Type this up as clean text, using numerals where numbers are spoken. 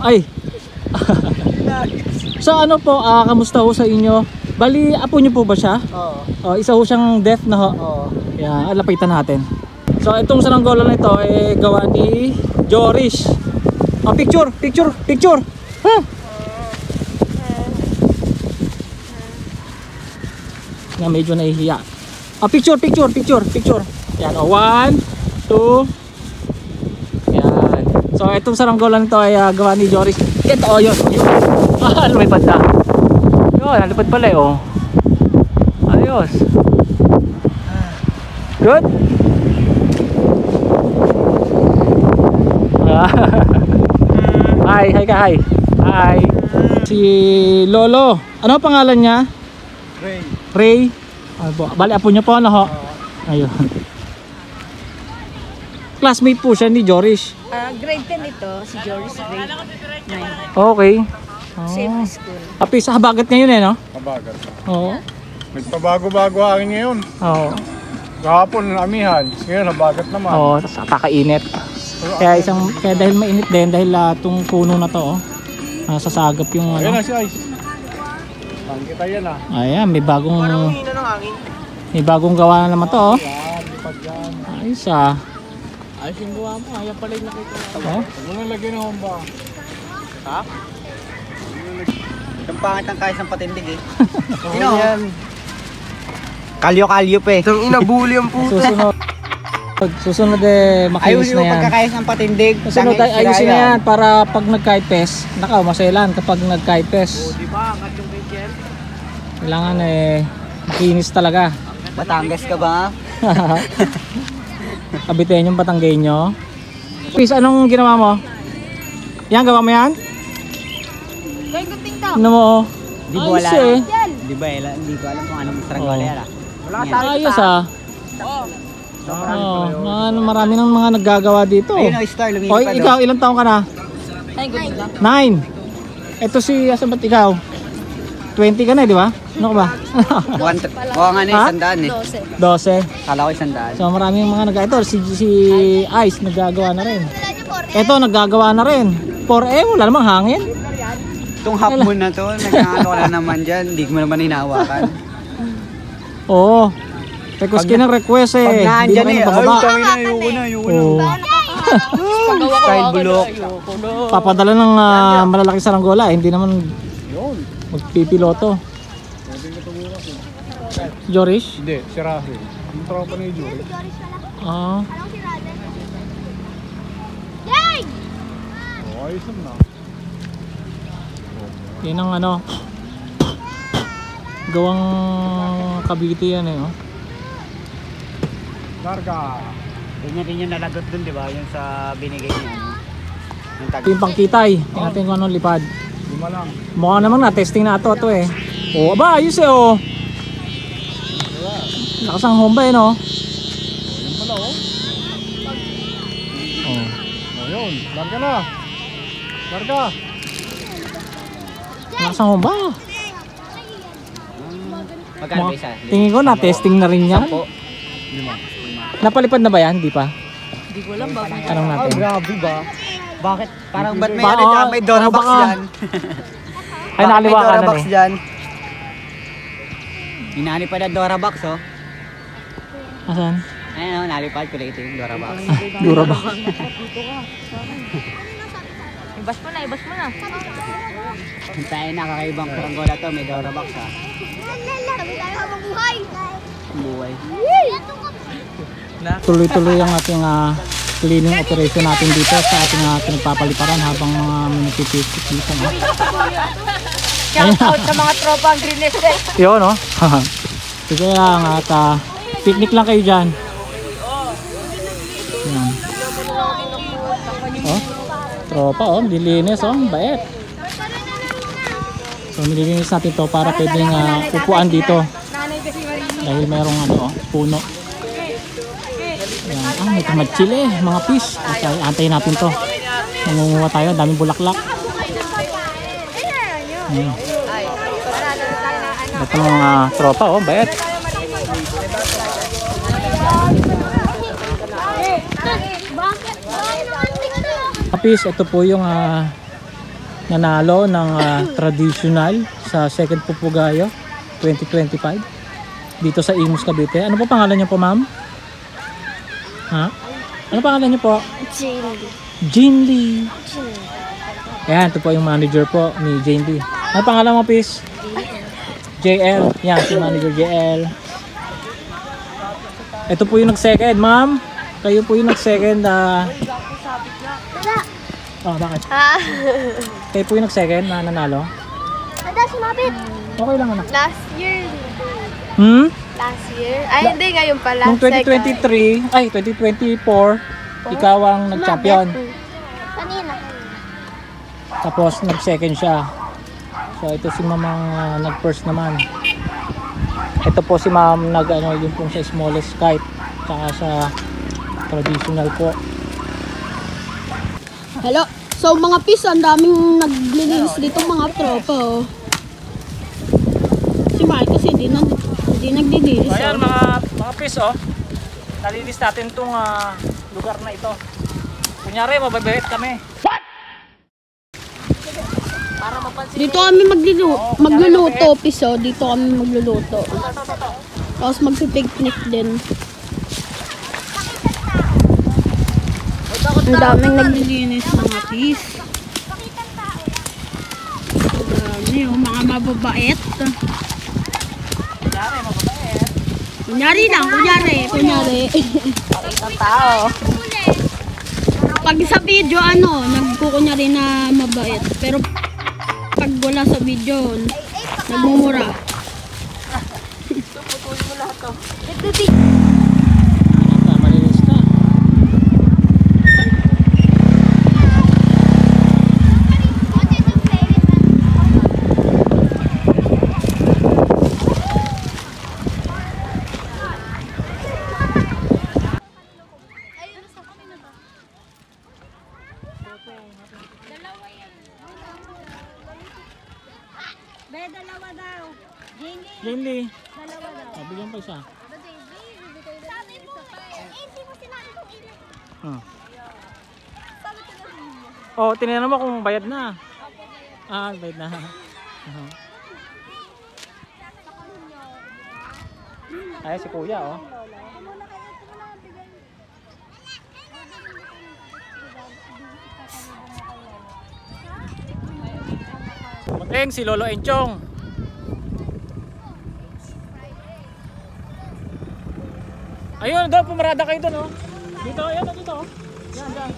Ay. So ano po, kamusta ho sa inyo? Bali, apo nyo po ba siya? Oo. Isa ho siyang deaf na ho. Oo. Yan, lapitan natin. So itong saranggola na ito ay gawa ni Joris. Picture. Huh? Na medyo nahihiya. Picture. Yan, 1, 2. Yan. So itong saranggola nito ay gawa ni Joris. Ito, yun. Lumipad na. Yun, nalipad pala Ayos. Good. Hi. Si Lolo. Ano pangalan niya? Ray. Bali apo niya po ano ho? Ayun. Classmate po siya ni Joris. Grade 10 ito, si Joris grade 9. Okay. Same school. Tapi sa habagat ngayon no? Habagat. Oo. Nagpabago-bago akin ngayon. Oo. Kahapon amihan, ngayon habagat naman. Oo, tapos kakainit. Kaya dahil mainit din dahil itong puno na to sasagap yung Ayan na si Ice. Kita yan Ayan, may bagong hina ng hangin. may bagong gawa na naman to Yan, lipad yan. Ayos Ayos yung gawa mo, ayan pala yung nakita mo. Huwag mo nang lagyan ng humba. Ha? Ang pangit ang kayas ng patindig eh. Sino? Yan. Kalyo pa eh. Itong inabuli ang puto. Susunod makinis Ayusin na mo yan. pagkakayas ng patindig. Susunod ayusin na yan para pag nagkaipes, maselan kapag nagkaipes. Diba, angat yung kitchen? Kailangan makinis talaga. Batangas ka ba? Kabitin yung Batanggenyo. Chris, anong ginawa mo? Yan, gawa mo yan? Ano mo? Di ba wala? Ayos Di ba hindi ko alam kung anong saranggola yan Wala tayo. Ayos marami nang mga naggagawa dito. Ayun Star, lumilipad. Oy, ikaw ilang taon ka na? 9. Ito si asan ba't ikaw? 20 ka na, di ba? Ano ka ba? Oo nga na, 100 eh. 12. Kala ko 100. So maraming mga ito si Ice naggagawa na rin. Ito naggagawa na rin. 4M, wala namang hangin. Itong half moon na to, nag-ano ka na naman dyan, hindi ko naman hinahawakan. Oo. Request ka ng request Pag naandyan eh, Ayoko na. Style bulok. Papadala ng malalaking saranggola, hindi naman magpipiloto. Joris? Hindi, si Rahel. Ang tropa ni Joris. Ayos na. Yan ang gawang Cavite yan Larga. Ganyan din yung nalagot dun, di ba? Yung sa binigay niya. Yung pangkitay. Tingnan natin kung anong lipad. 5 lang. Mukha naman testing na ito eh. Aba, ayos lakas ang homba Ayun pala Ayun, larga na. Larga. Lakas ang homba. Magkano isa? Tingin ko na testing na rin yan. 5. Napalipad na ba yan? Di pa? Hindi ko alam ba? Tanong natin. Grabe ba? Bakit? Parang ba't may may baka. Dorabox dyan? Ay, nakaliwa ka na Dorabox dyan. Inalipad na Dorabox Asan? Ayun nalipad ko ito yung Dorabox. Durabox. Ibas mo na. Hintayin na kakaibang saranggola to, may Dorabox Buhay. Tuloy-tuloy ang ating cleaning operation natin dito sa ating pinagpapaliparan habang mga minutipisip dito. Shout out sa mga tropa ang Green Estate. Yun Sige lang at picnic lang kayo dyan. Yan. Tropa dilinis bait. So nililinis natin to para pwedeng upuan dito. Dahil mayroong puno. Ayan. May kamatsili, mga fish. Antayin natin to. Nangunguha tayo, daming bulaklak. Ayan. Ito mga tropa, bait. Kapis, ito po yung nanalo ng traditional sa second Pupugayo 2025 dito sa Imus, Cavite. Ano po pangalan niyo po, ma'am? Ha? Ano pangalan niyo po? Jane Lee. Ayan, ito po yung manager po ni Jane Lee. Ano pangalan mo, Pis? JL. Yan, si manager JL. Ito po yung nag-second, ma'am. Kayo po yung nag-second. Oh, bakit? Kayo po yung nag-second na nanalo? Ada, sumabit. Okay lang, anak. Last year. Last year? Ay, hindi. Ngayon pala. Noong 2023, ay 2024, ikaw ang nag-champion. Kanina. Tapos nag-second siya. So ito si mamang nag-first naman. Ito po si ma'am nag-ano yung po sa smallest kite. Saka sa traditional po. Hello. So mga pis, ang daming naglilinis dito mga tropa. Oh. Si Mike kasi hindi naglilinis. So ayan mga pis, oh. Nalinis natin tong lugar na ito. Kunyari mababait kami. Dito kami magluluto pis, oh. Dito kami magluluto. Tapos magpipicnic din. Ang daming naglilinis mga pis. Dami, oh, mga mababait. Kunyari mababait. Kunyari lang, kunyari. Isang tao. Pag sa video, nagkukunyari na mabait. Pero pag wala sa video, nagmumura. Malinis ka. Dalawa daw. Jane Lee. Bigyan pa isa. Sabi mo, hindi mo sinabi kung ilan. Sabi ko na rin. Oh, tinignan mo kung bayad na. Bayad na. Ay, si kuya, oh. Mateng, si Lolo Enchong. Ayun, doon, pumarada kayo doon, oh. Dito, ayan, dito, oh. Yan, yan.